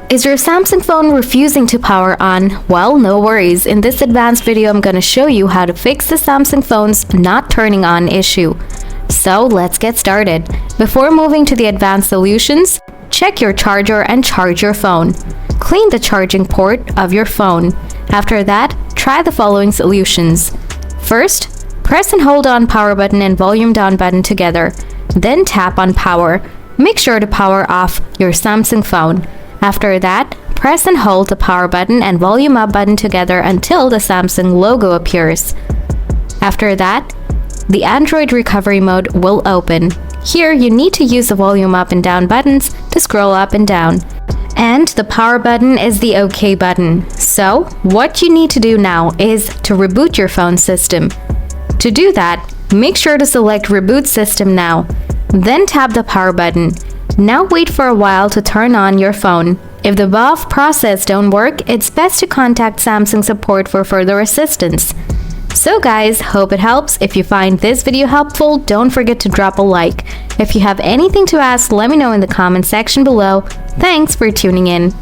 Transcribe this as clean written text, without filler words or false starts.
Is your Samsung phone refusing to power on? Well, no worries. In this advanced video, I'm gonna show you how to fix the Samsung phone's not turning on issue. So let's get started. Before moving to the advanced solutions, check your charger and charge your phone. Clean the charging port of your phone. After that, try the following solutions. First, press and hold on power button and volume down button together. Then tap on power. Make sure to power off your Samsung phone. After that, press and hold the power button and volume up button together until the Samsung logo appears. After that, the Android recovery mode will open. Here, you need to use the volume up and down buttons to scroll up and down. And the power button is the OK button. So, what you need to do now is to reboot your phone system. To do that, make sure to select Reboot System now. Then tap the power button. Now wait for a while to turn on your phone. If the above process don't work, it's best to contact Samsung support for further assistance. So guys, hope it helps. If you find this video helpful, don't forget to drop a like. If you have anything to ask, let me know in the comment section below. Thanks for tuning in.